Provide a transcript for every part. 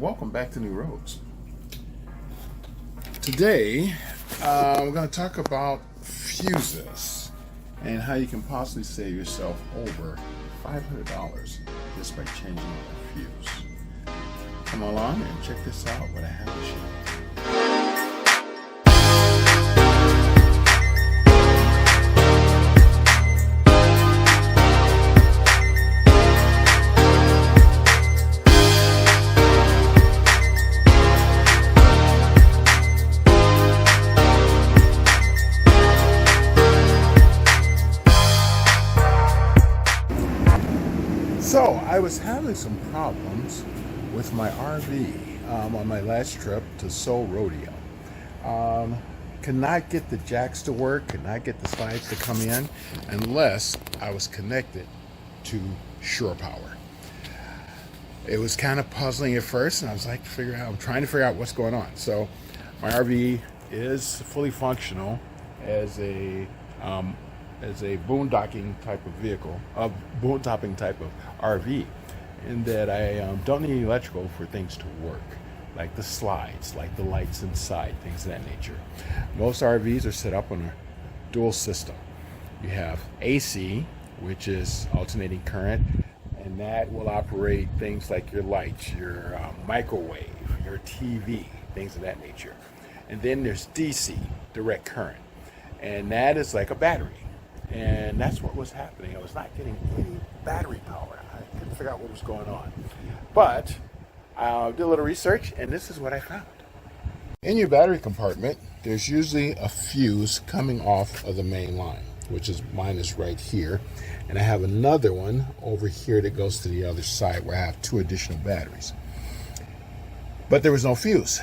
welcome back to New Roads. Today we're going to talk about fuses and how you can possibly save yourself over $500 just by changing a fuse. Come along and check this out, what I have to show you. So I was having some problems with my RV on my last trip to Seoul Rodeo. Could not get the jacks to work, could not get the slides to come in unless I was connected to shore power. It was kind of puzzling at first, and I was like, I'm trying to figure out what's going on. So my RV is fully functional as a boondocking type of vehicle, a boondocking type of RV, in that I don't need electrical for things to work, like the slides, like the lights inside, things of that nature. Most RVs are set up on a dual system. You have AC, which is alternating current, and that will operate things like your lights, your microwave, your TV, things of that nature. And then there's DC, direct current, and that is like a battery. And that's what was happening. I was not getting any battery power. I couldn't figure out what was going on. But I did a little research, and this is what I found. In your battery compartment, there's usually a fuse coming off of the main line, which is mine is right here. And I have another one over here that goes to the other side where I have two additional batteries. But there was no fuse.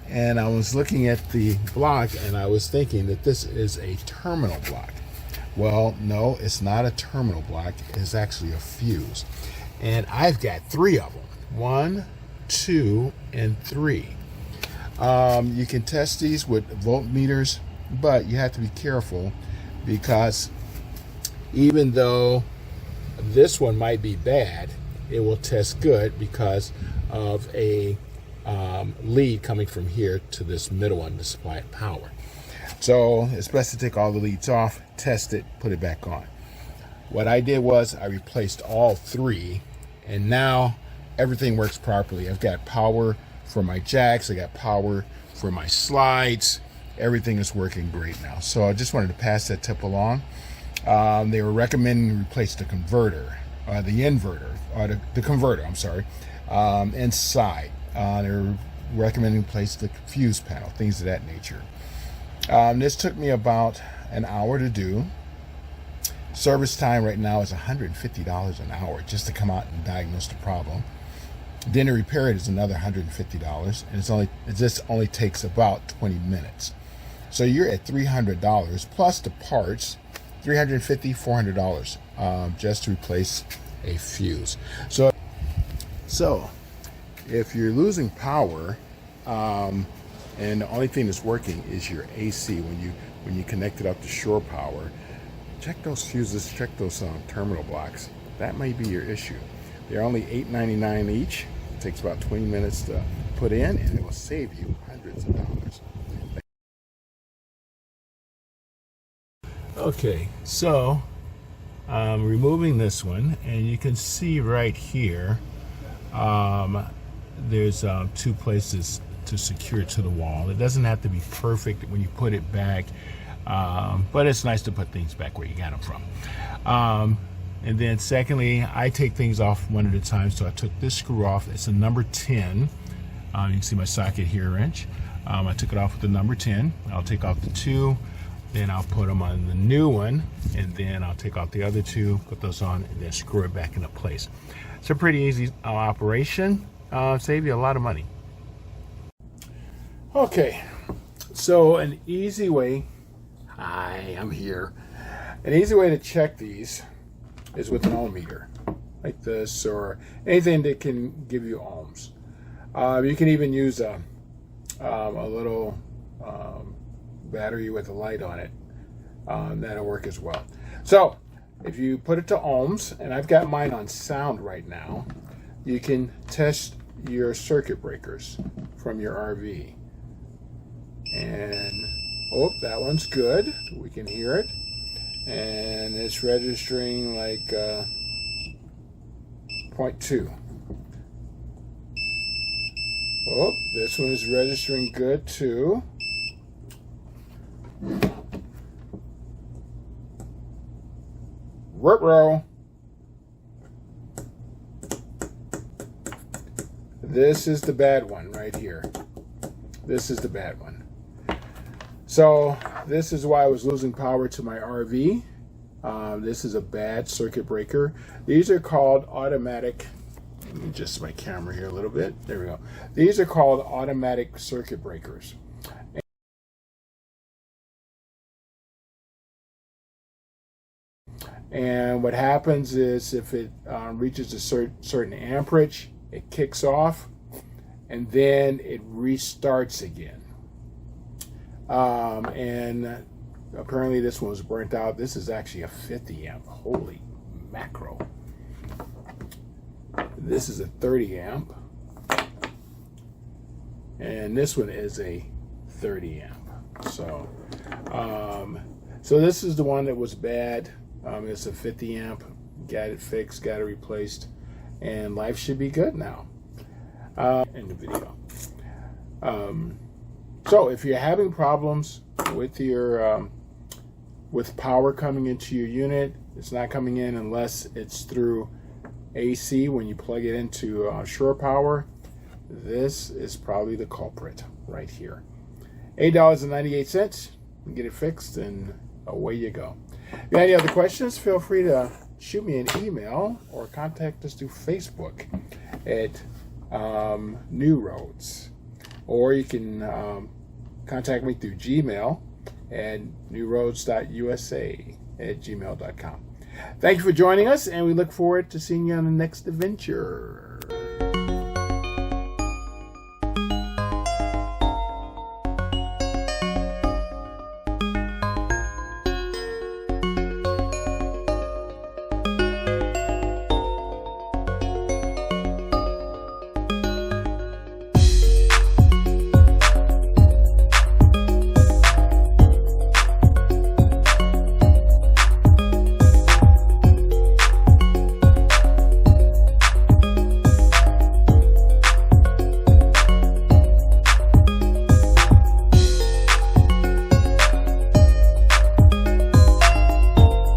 And I was looking at the block, and I was thinking that this is a terminal block. Well, no, it's not a terminal block. It's actually a fuse. And I've got three of them. 1, 2, and 3. You can test these with voltmeters, but you have to be careful because even though this one might be bad, it will test good because of a lead coming from here to this middle one to supply it power. So it's best to take all the leads off, test it, put it back on. What I did was I replaced all three, and now everything works properly. I've got power for my jacks, I got power for my slides. Everything is working great now. So I just wanted to pass that tip along. They were recommending to replace the converter, the converter, I'm sorry, inside. They were recommending to replace the fuse panel, things of that nature. This took me about an hour to do. Service time right now is $150 an hour just to come out and diagnose the problem. Then to repair it is another $150, and it just only takes about 20 minutes. So you're at $300 plus the parts, $350, $400 just to replace a fuse. So if you're losing power, and the only thing that's working is your AC when you connect it up to shore power, check those fuses, check those terminal blocks. That may be your issue. They're only $8.99 each. It takes about 20 minutes to put in, and it will save you hundreds of dollars. Okay, so I'm removing this one, and you can see right here there's two places to secure it to the wall. It doesn't have to be perfect when you put it back, but it's nice to put things back where you got them from. And then secondly, I take things off one at a time. So I took this screw off. It's a number 10. You can see my socket here wrench. I took it off with the number 10. I'll take off the 2, then I'll put them on the new one, and then I'll take off the other 2, put those on, and then screw it back into place. It's a pretty easy operation. Save you a lot of money. Okay, so an easy way, hi, I'm here. An easy way to check these is with an ohm meter, like this, or anything that can give you ohms. You can even use a little battery with a light on it. That'll work as well. So if you put it to ohms, and I've got mine on sound right now, you can test your circuit breakers from your RV. And, oh, that one's good. We can hear it. And it's registering like 0.2. Oh, this one is registering good too. Ruh-roh. This is the bad one right here. This is the bad one. So this is why I was losing power to my RV. This is a bad circuit breaker. These are called automatic. Let me adjust my camera here a little bit. There we go. These are called automatic circuit breakers. And what happens is if it reaches a certain amperage, it kicks off and then it restarts again. And apparently this one was burnt out. This is actually a 50 amp. Holy macro. This is a 30 amp. And this one is a 30 amp. So, so this is the one that was bad. It's a 50 amp. Got it fixed, got it replaced, and life should be good now. In the video. So if you're having problems with your with power coming into your unit, it's not coming in unless it's through AC when you plug it into shore power. This is probably the culprit right here. $8.98. Get it fixed and away you go. If you have any other questions, feel free to shoot me an email or contact us through Facebook at New Roads, or you can contact me through Gmail at newroads.usa@gmail.com. Thank you for joining us, and we look forward to seeing you on the next adventure.